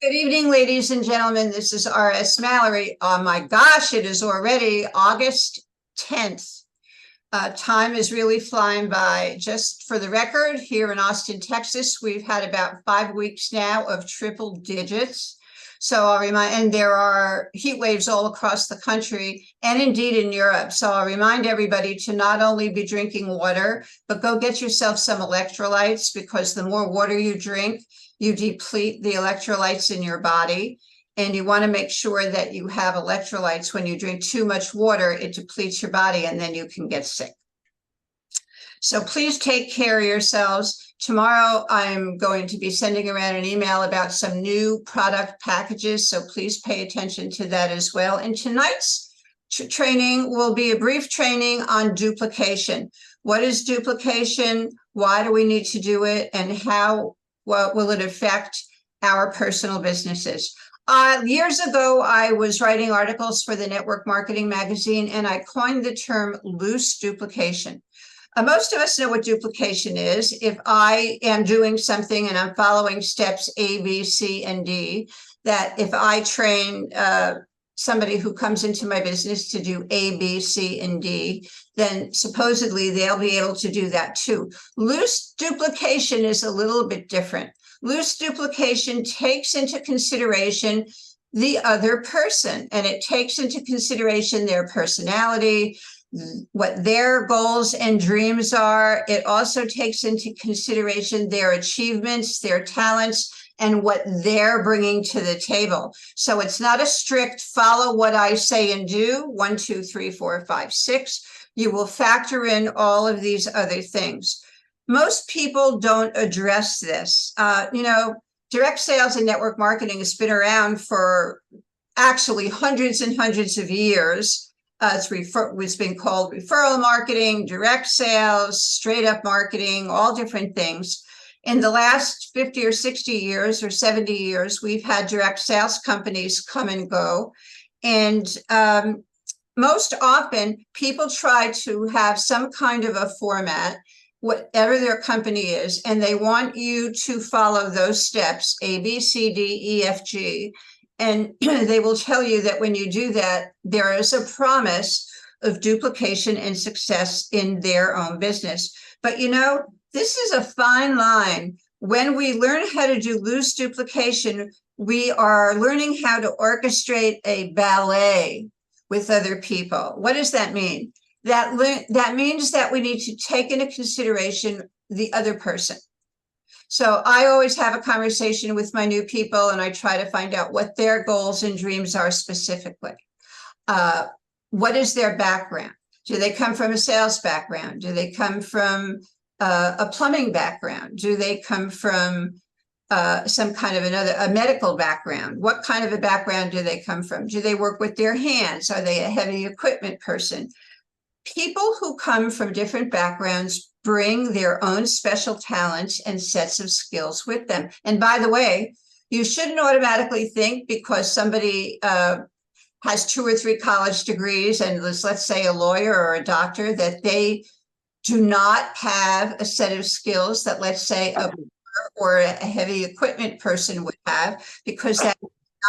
Good evening, ladies and gentlemen. This is R.S. Mallory. Oh my gosh, it is already August 10th. Time is really flying by. Just for the record, here in Austin, Texas, we've had about 5 weeks now of triple digits. So I'll remind, and there are heat waves all across the country and indeed in Europe. So I'll remind everybody to not only be drinking water, but go get yourself some electrolytes, because the more water you drink, you deplete the electrolytes in your body. And you want to make sure that you have electrolytes. When you drink too much water, it depletes your body and then you can get sick. So please take care of yourselves. Tomorrow, I'm going to be sending around an email about some new product packages. So please pay attention to that as well. And tonight's training will be a brief training on duplication. What is duplication? Why do we need to do it? And how will it affect our personal businesses? Years ago, I was writing articles for the Network Marketing Magazine, and I coined the term loose duplication. Most of us know what duplication is. If I am doing something and I'm following steps A, B, C, and D, that if I train somebody who comes into my business to do A, B, C, and D, then supposedly they'll be able to do that too. Loose duplication is a little bit different. Loose duplication takes into consideration the other person, and it takes into consideration their personality, what their goals and dreams are. It also takes into consideration their achievements, their talents, and what they're bringing to the table. So it's not a strict follow what I say and do, 1, 2, 3, 4, 5, 6. You will factor in all of these other things. Most people don't address this. Direct sales and network marketing has been around for actually hundreds and hundreds of years. It's been called referral marketing, direct sales, straight up marketing, all different things. In the last 50 or 60 years or 70 years, we've had direct sales companies come and go. And most often, people try to have some kind of a format, whatever their company is, and they want you to follow those steps, A, B, C, D, E, F, G. And they will tell you that when you do that, there is a promise of duplication and success in their own business. But this is a fine line. When we learn how to do loose duplication, we are learning how to orchestrate a ballet with other people. What does that mean? That means that we need to take into consideration the other person. So I always have a conversation with my new people, and I try to find out what their goals and dreams are specifically. What is their background? Do they come from a sales background? Do they come from a plumbing background? Do they come from some kind of a medical background? What kind of a background do they come from? Do they work with their hands? Are they a heavy equipment person? People who come from different backgrounds bring their own special talents and sets of skills with them. And by the way, you shouldn't automatically think because somebody has 2 or 3 college degrees and let's say a lawyer or a doctor, that they do not have a set of skills that, let's say, a or a heavy equipment person would have, because that's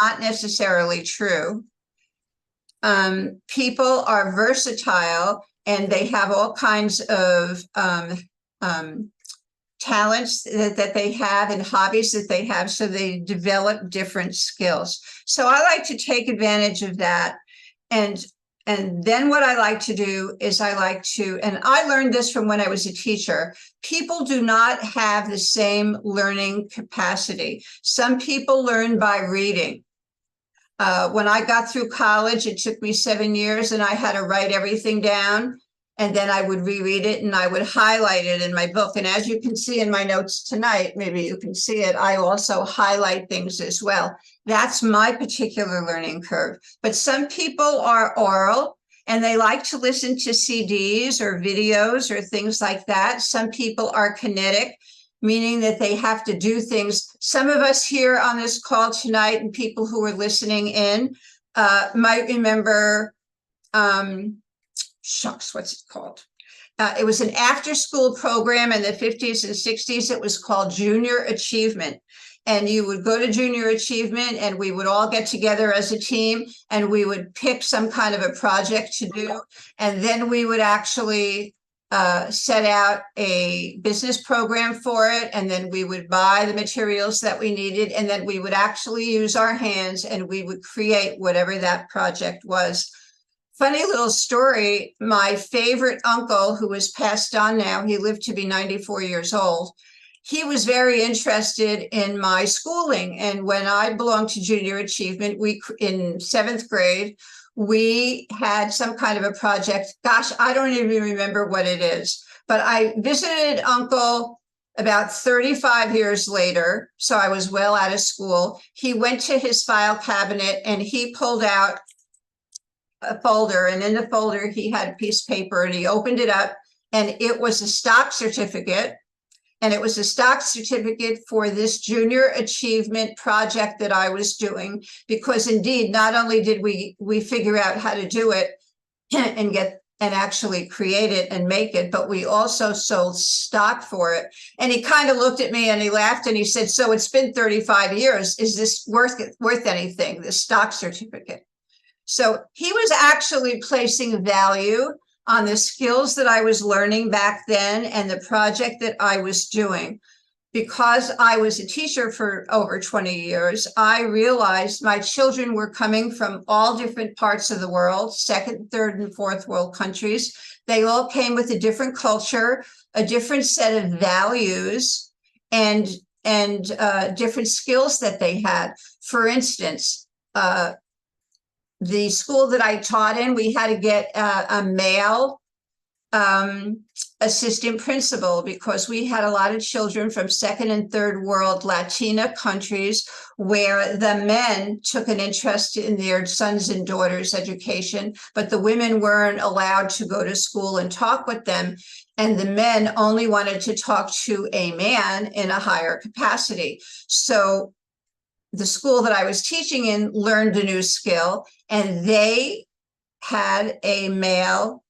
not necessarily true. People are versatile, and they have all kinds of talents that they have and hobbies that they have, so they develop different skills. So I like to take advantage of that. And then what I like to do is and I learned this from when I was a teacher, people do not have the same learning capacity. Some people learn by reading. When I got through college, it took me 7 years, and I had to write everything down, and then I would reread it and I would highlight it in my book. And as you can see in my notes tonight, maybe you can see it, I also highlight things as well. That's my particular learning curve. But some people are oral, and they like to listen to CDs or videos or things like that. Some people are kinetic, meaning that they have to do things. Some of us here on this call tonight and people who are listening in might remember, what's it called? It was an after-school program in the 50s and 60s. It was called Junior Achievement. and you would go to junior achievement, and we would all get together as a team, and we would pick some kind of a project to do. And then we would actually set out a business program for it. And then we would buy the materials that we needed. And then we would actually use our hands, and we would create whatever that project was. Funny little story. My favorite uncle, who is passed on now, he lived to be 94 years old. He was very interested in my schooling. And when I belonged to junior achievement, in 7th grade, we had some kind of a project. Gosh, I don't even remember what it is, but I visited Uncle about 35 years later. So I was well out of school. He went to his file cabinet and he pulled out a folder, and in the folder he had a piece of paper, and he opened it up, and it was a stock certificate. And it was a stock certificate for this junior achievement project that I was doing, because indeed, not only did we figure out how to do it and actually create it and make it, but we also sold stock for it. And he kind of looked at me and he laughed and he said, "So it's been 35 years. Is this worth anything, this stock certificate?" So he was actually placing value on the skills that I was learning back then and the project that I was doing. Because I was a teacher for over 20 years, I realized my children were coming from all different parts of the world, 2nd, 3rd, and 4th world countries. They all came with a different culture, a different set of values, and different skills that they had. For instance, the school that I taught in, we had to get a male assistant principal, because we had a lot of children from 2nd and 3rd world Latina countries where the men took an interest in their sons and daughters' education, but the women weren't allowed to go to school and talk with them. And the men only wanted to talk to a man in a higher capacity. So the school that I was teaching in learned a new skill, and they had a male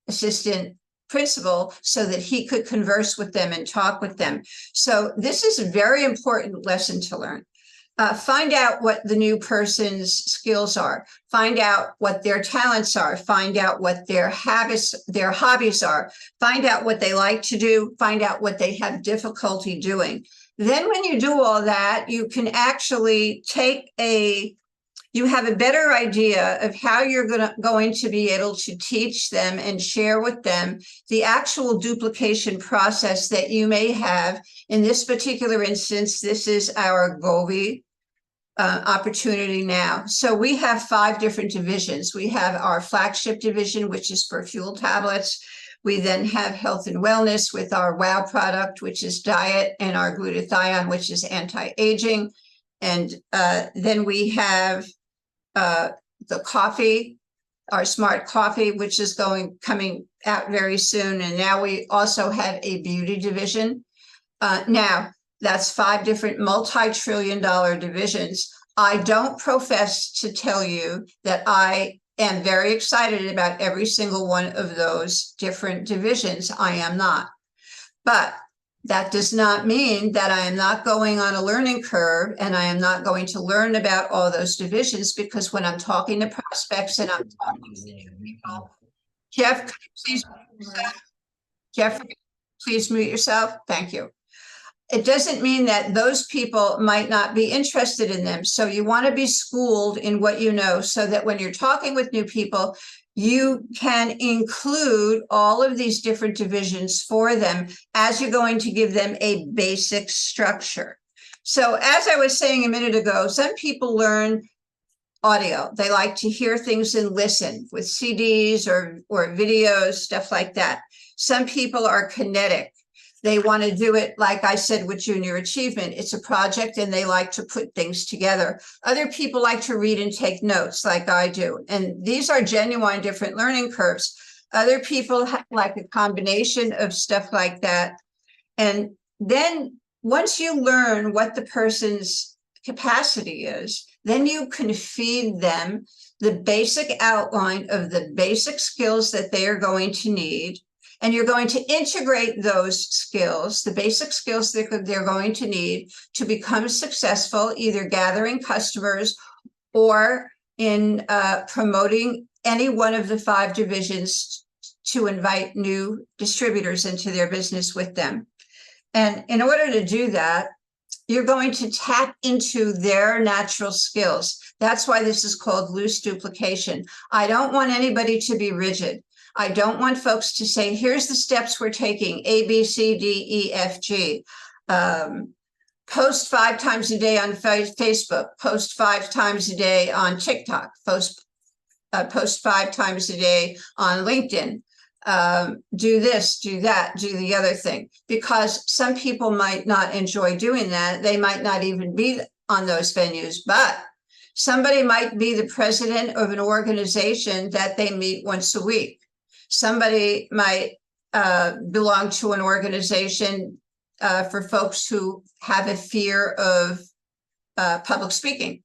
assistant principal so that he could converse with them and talk with them. So this is a very important lesson to learn. Find out what the new person's skills are. Find out what their talents are. Find out what their hobbies are. Find out what they like to do. Find out what they have difficulty doing. Then when you do all that, you can actually you have a better idea of how you're going to be able to teach them and share with them the actual duplication process that you may have. In this particular instance, this is our Govi opportunity now. So we have 5 different divisions. We have our flagship division, which is for fuel tablets. We then have health and wellness with our WOW product, which is diet, and our glutathione, which is anti-aging. And then we have the coffee, our smart coffee, which is coming out very soon. And now we also have a beauty division. Now that's 5 different multi-trillion-dollar divisions. I don't profess to tell you that I am very excited about every single one of those different divisions. I am not. But that does not mean that I am not going on a learning curve, and I am not going to learn about all those divisions, because when I'm talking to prospects and I'm talking to new people, Jeff, please mute yourself. Jeff, please mute yourself. Thank you. It doesn't mean that those people might not be interested in them. So you want to be schooled in what you know, so that when you're talking with new people, you can include all of these different divisions for them as you're going to give them a basic structure. So as I was saying a minute ago, some people learn audio. They like to hear things and listen with CDs or videos, stuff like that. Some people are kinetic. They want to do it, like I said, with junior achievement. It's a project and they like to put things together. Other people like to read and take notes like I do. And these are genuine different learning curves. Other people like a combination of stuff like that. And then once you learn what the person's capacity is, then you can feed them the basic outline of the basic skills that they are going to need. And you're going to integrate those skills, the basic skills that they're going to need to become successful, either gathering customers or in promoting any one of the 5 divisions to invite new distributors into their business with them. And in order to do that, you're going to tap into their natural skills. That's why this is called loose duplication. I don't want anybody to be rigid. I don't want folks to say, here's the steps we're taking, A, B, C, D, E, F, G. Post 5 times a day on Facebook, post 5 times a day on TikTok, post 5 times a day on LinkedIn. Do this, do that, do the other thing, because some people might not enjoy doing that. They might not even be on those venues, but somebody might be the president of an organization that they meet once a week. Somebody might belong to an organization for folks who have a fear of public speaking.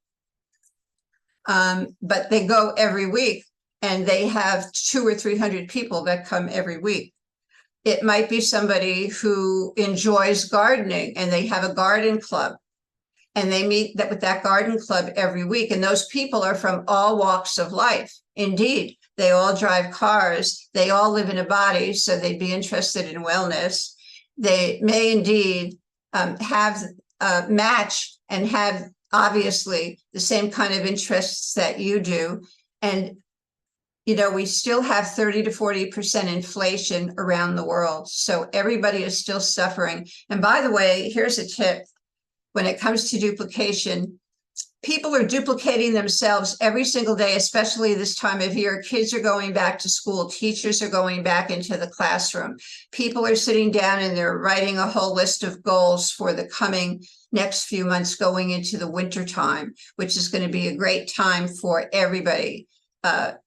But they go every week, and they have 200 or 300 people that come every week. It might be somebody who enjoys gardening, and they have a garden club, and they meet with that garden club every week. And those people are from all walks of life. Indeed, they all drive cars. They all live in a body, so they'd be interested in wellness. They may indeed have match and have obviously the same kind of interests that you do. And you know, we still have 30 to 40% inflation around the world. So everybody is still suffering. And by the way, here's a tip. When it comes to duplication, people are duplicating themselves every single day, especially this time of year. Kids are going back to school. Teachers are going back into the classroom. People are sitting down and they're writing a whole list of goals for the coming next few months going into the winter time, which is going to be a great time for everybody.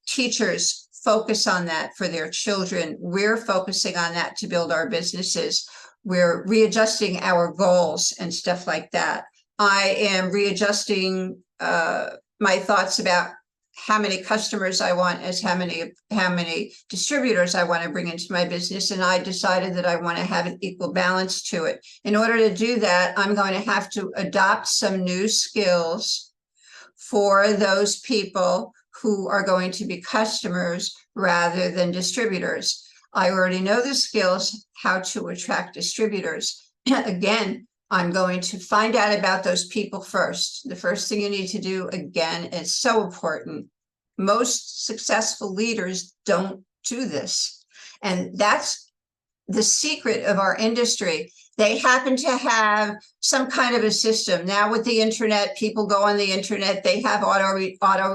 Teachers focus on that for their children. We're focusing on that to build our businesses. We're readjusting our goals and stuff like that. I am readjusting my thoughts about how many customers I want as how many distributors I want to bring into my business. And I decided that I want to have an equal balance to it. In order to do that, I'm going to have to adopt some new skills for those people who are going to be customers rather than distributors. I already know the skills, how to attract distributors. Again, I'm going to find out about those people first. The first thing you need to do, again, is so important. Most successful leaders don't do this. And that's the secret of our industry. They happen to have some kind of a system. Now with the internet, people go on the internet, they have auto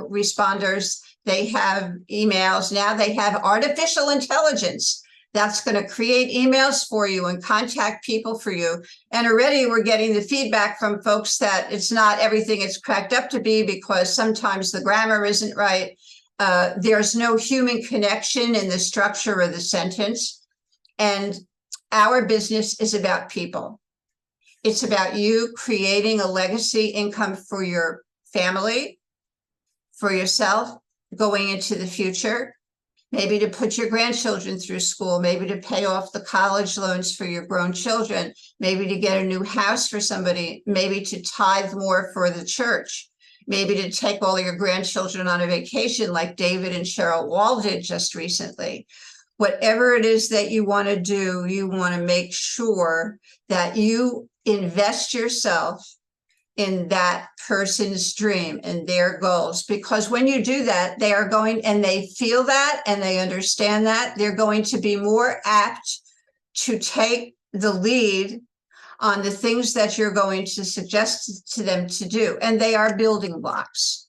responders, they have emails. Now they have artificial intelligence that's going to create emails for you and contact people for you. And already we're getting the feedback from folks that it's not everything it's cracked up to be, because sometimes the grammar isn't right. There's no human connection in the structure of the sentence. And our business is about people. It's about you creating a legacy income for your family, for yourself, going into the future, maybe to put your grandchildren through school, maybe to pay off the college loans for your grown children, maybe to get a new house for somebody, maybe to tithe more for the church, maybe to take all your grandchildren on a vacation like David and Cheryl Wall did just recently. Whatever it is that you want to do, you want to make sure that you invest yourself in that person's dream and their goals. Because when you do that, they are going, and they feel that and they understand that, they're going to be more apt to take the lead on the things that you're going to suggest to them to do. And they are building blocks.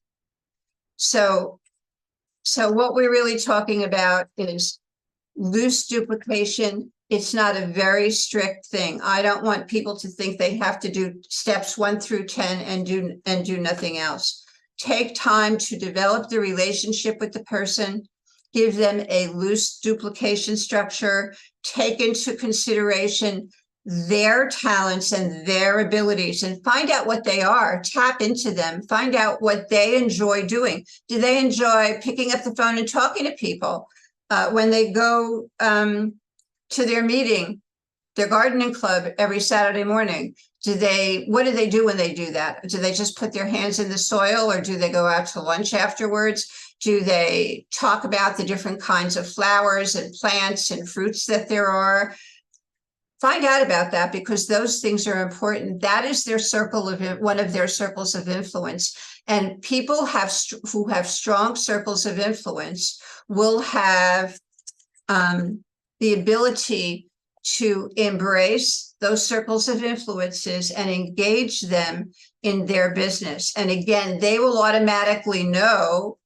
So what we're really talking about is loose duplication. It's not a very strict thing. I don't want people to think they have to do steps 1 through 10 and do nothing else. Take time to develop the relationship with the person, give them a loose duplication structure, take into consideration their talents and their abilities, and find out what they are, tap into them, find out what they enjoy doing. Do they enjoy picking up the phone and talking to people? When they go to their meeting, their gardening club every Saturday morning? What do they do when they do that? Do they just put their hands in the soil, or do they go out to lunch afterwards? Do they talk about the different kinds of flowers and plants and fruits that there are? Find out about that, because those things are important. That is their one of their circles of influence. And people who have strong circles of influence will have the ability to embrace those circles of influences and engage them in their business. And again, they will automatically know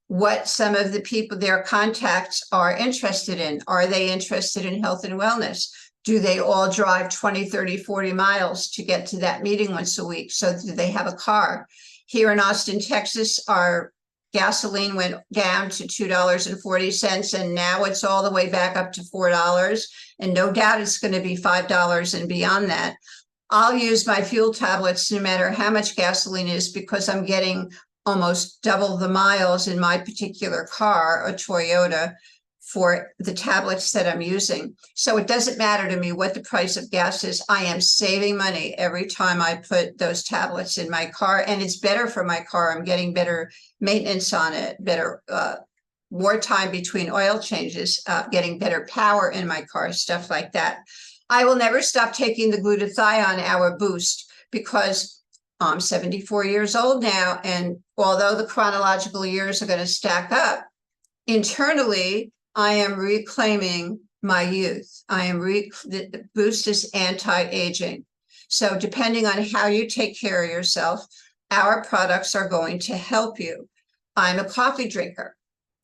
what some of the people, their contacts, are interested in. Are they interested in health and wellness? Do they all drive 20, 30, 40 miles to get to that meeting once a week? So do they have a car? Here in Austin, Texas, our gasoline went down to $2.40, and now it's all the way back up to $4. And no doubt it's going to be $5 and beyond that. I'll use my fuel tablets no matter how much gasoline is, because I'm getting almost double the miles in my particular car, a Toyota, for the tablets that I'm using. So it doesn't matter to me what the price of gas is. I am saving money every time I put those tablets in my car, and it's better for my car. I'm getting better maintenance on it, better, more time between oil changes, getting better power in my car, stuff like that. I will never stop taking the glutathione, our boost, because I'm 74 years old now. And although the chronological years are going to stack up, internally, I am reclaiming my youth. The boost is anti-aging. So depending on how you take care of yourself, our products are going to help you. I'm a coffee drinker.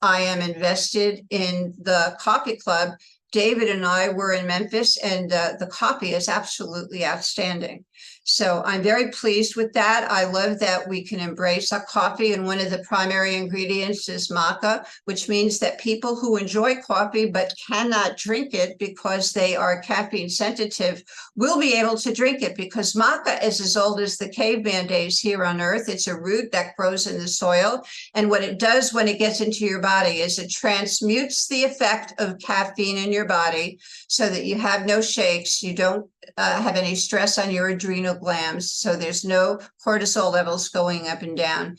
I am invested in the coffee club. David and I were in Memphis, and the coffee is absolutely outstanding. So I'm very pleased with that. I love that we can embrace our coffee, and one of the primary ingredients is maca, which means that people who enjoy coffee but cannot drink it because they are caffeine sensitive will be able to drink it, because maca is as old as the caveman days here on Earth. It's a root that grows in the soil, and what it does when it gets into your body is it transmutes the effect of caffeine in your body so that you have no shakes, you don't have any stress on your adrenal glands, so there's no cortisol levels going up and down.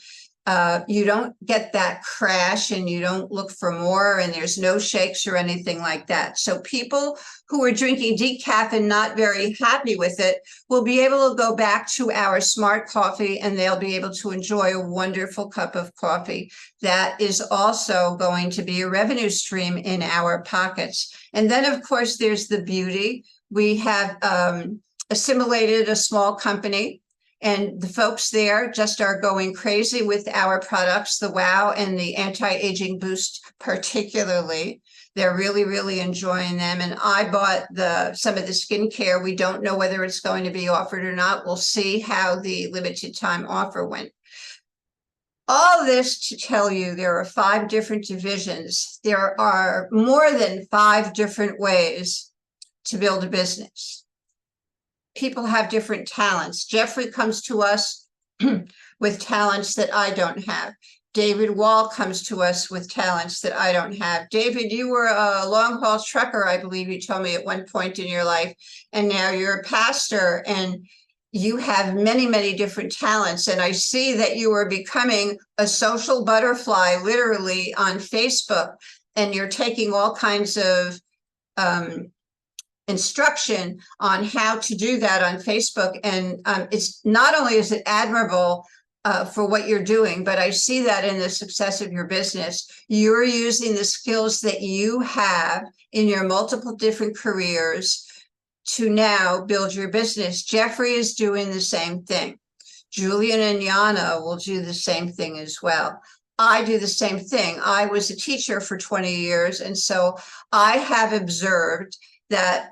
You don't get that crash, and you don't look for more, and there's no shakes or anything like that. So people who are drinking decaf and not very happy with it will be able to go back to our smart coffee, and they'll be able to enjoy a wonderful cup of coffee. That is also going to be a revenue stream in our pockets. And then, of course, there's the beauty. We have assimilated a small company, and the folks there just are going crazy with our products, the Wow and the anti-aging boost particularly. They're really, really enjoying them. And I bought some of the skincare. We don't know whether it's going to be offered or not. We'll see how the limited time offer went. All this to tell you there are 5 different divisions. There are more than 5 different ways to build a business. People have different talents. Jeffrey comes to us with talents that I don't have. David Wall comes to us with talents that I don't have. David, you were a long-haul trucker, I believe you told me at one point in your life, and now you're a pastor, and you have many, many different talents. And I see that you are becoming a social butterfly, literally, on Facebook, and you're taking all kinds of instruction on how to do that on Facebook. And it's not only is it admirable for what you're doing, but I see that in the success of your business. You're using the skills that you have in your multiple different careers to now build your business. Jeffrey is doing the same thing. Julian and Yana will do the same thing as well. I do the same thing. I was a teacher for 20 years, and so I have observed that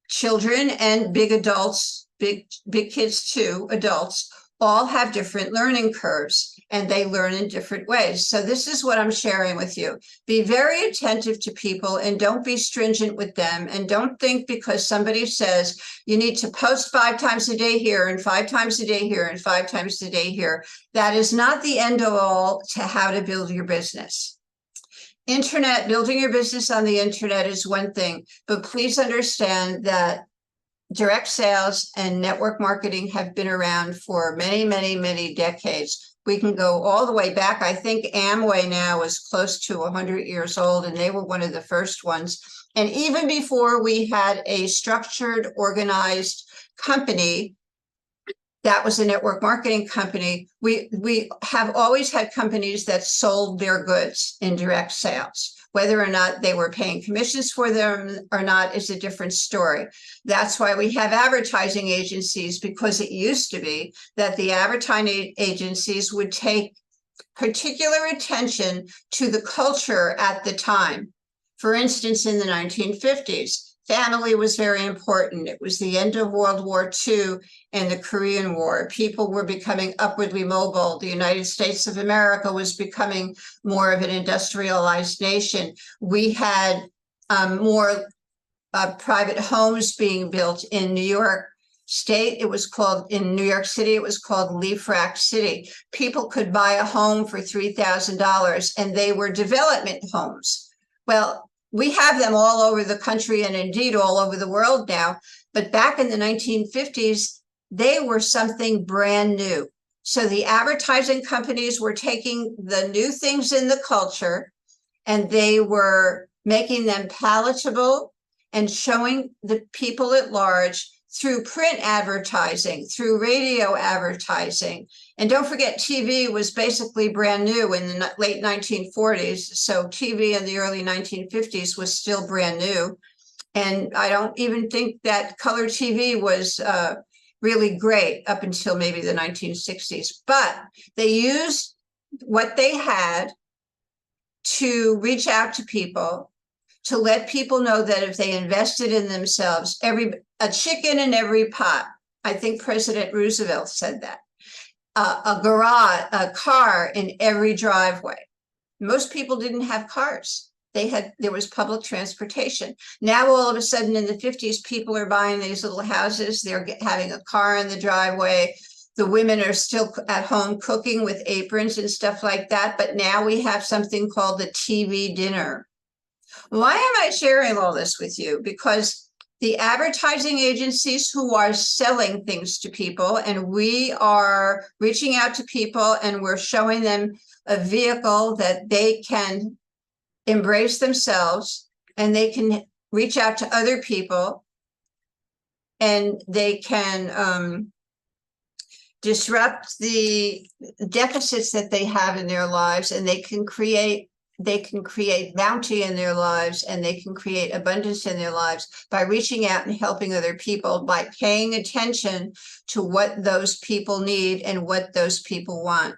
children and big adults, big kids too, adults, all have different learning curves, and they learn in different ways. So this is what I'm sharing with you. Be very attentive to people, and don't be stringent with them. And don't think because somebody says you need to post 5 times a day here and 5 times a day here and 5 times a day here. That is not the end all to how to build your business. internet, building your business on the internet is one thing, but please understand that direct sales and network marketing have been around for many, many, many decades. We can go all the way back. I think Amway now is close to 100 years old, and they were one of the first ones. And even before we had a structured, organized company that was a network marketing company, we have always had companies that sold their goods in direct sales. Whether or not they were paying commissions for them or not is a different story. That's why we have advertising agencies, because it used to be that the advertising agencies would take particular attention to the culture at the time. For instance, in the 1950s, family was very important. It was the end of World War II and the Korean War. People were becoming upwardly mobile. The United States of America was becoming more of an industrialized nation. We had more private homes being built in New York State. It was called, in New York City, it was called Leaf Rack City. People could buy a home for $3,000, and they were development homes. Well, we have them all over the country and indeed all over the world now. But back in the 1950s, they were something brand new. So the advertising companies were taking the new things in the culture, and they were making them palatable and showing the people at large through print advertising, through radio advertising. And don't forget, TV was basically brand new in the late 1940s. So TV in the early 1950s was still brand new. And I don't even think that color TV was really great up until maybe the 1960s. But they used what they had to reach out to people, to let people know that if they invested in themselves, a chicken in every pot. I think President Roosevelt said that. A garage, a car in every driveway. Most people didn't have cars. There was public transportation. Now, all of a sudden in the 50s, people are buying these little houses. They're having a car in the driveway. The women are still at home cooking with aprons and stuff like that. But now we have something called the TV dinner. Why am I sharing all this with you? Because the advertising agencies who are selling things to people, and we are reaching out to people and we're showing them a vehicle that they can embrace themselves, and they can reach out to other people, and they can disrupt the deficits that they have in their lives, and they can create bounty in their lives, and they can create abundance in their lives by reaching out and helping other people, by paying attention to what those people need and what those people want.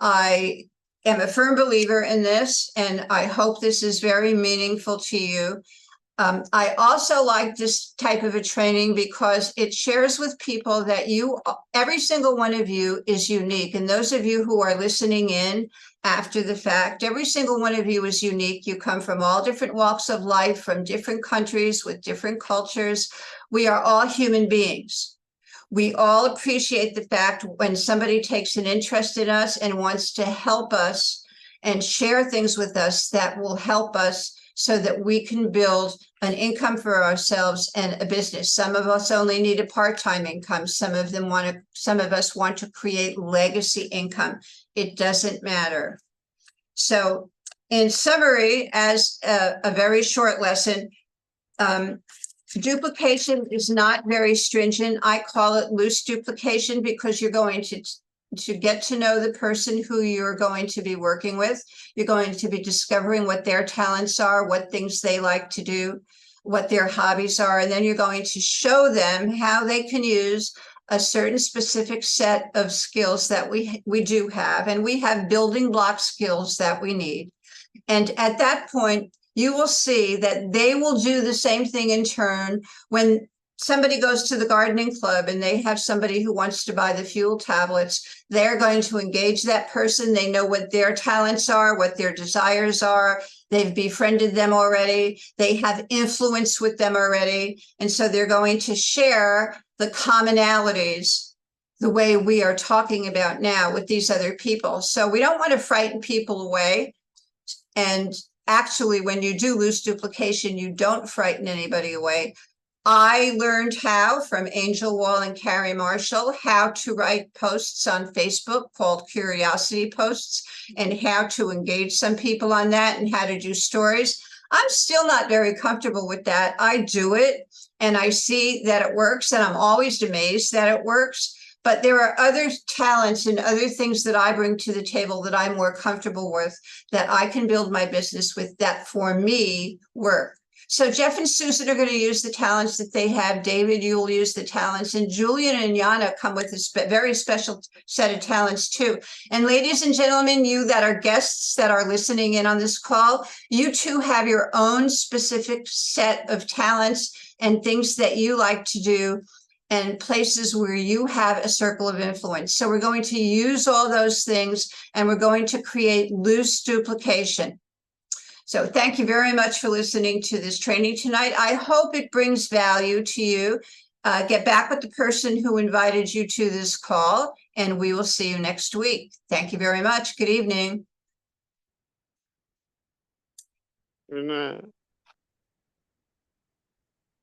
I am a firm believer in this, and I hope this is very meaningful to you. I also like this type of a training because it shares with people that every single one of you is unique. And those of you who are listening in after the fact, every single one of you is unique. You come from all different walks of life, from different countries with different cultures. We are all human beings. We all appreciate the fact when somebody takes an interest in us and wants to help us and share things with us that will help us so that we can build an income for ourselves and a business. Some of us only need a part-time income. Some of us want to create legacy income. It doesn't matter. So in summary, as a very short lesson, duplication is not very stringent. I call it loose duplication because you're going to get to know the person who you're going to be working with. You're going to be discovering what their talents are, what things they like to do, what their hobbies are, and then you're going to show them how they can use a certain specific set of skills that we do have, and we have building block skills that we need. And at that point, you will see that they will do the same thing in turn. When somebody goes to the gardening club and they have somebody who wants to buy the fuel tablets, they're going to engage that person. They know what their talents are, what their desires are. They've befriended them already. They have influence with them already. And so they're going to share the commonalities the way we are talking about now with these other people. So we don't want to frighten people away. And actually, when you do loose duplication, you don't frighten anybody away. I learned how from Angel Wall and Carrie Marshall, how to write posts on Facebook called curiosity posts and how to engage some people on that and how to do stories. I'm still not very comfortable with that. I do it and I see that it works and I'm always amazed that it works. But there are other talents and other things that I bring to the table that I'm more comfortable with, that I can build my business with, that for me work. So Jeff and Susan are going to use the talents that they have. David, you will use the talents. And Julian and Yana come with a very special set of talents too. And ladies and gentlemen, you that are guests that are listening in on this call, you too have your own specific set of talents and things that you like to do and places where you have a circle of influence. So we're going to use all those things and we're going to create loose duplication. So thank you very much for listening to this training tonight. I hope it brings value to you. Get back with the person who invited you to this call, and we will see you next week. Thank you very much. Good evening. Good night.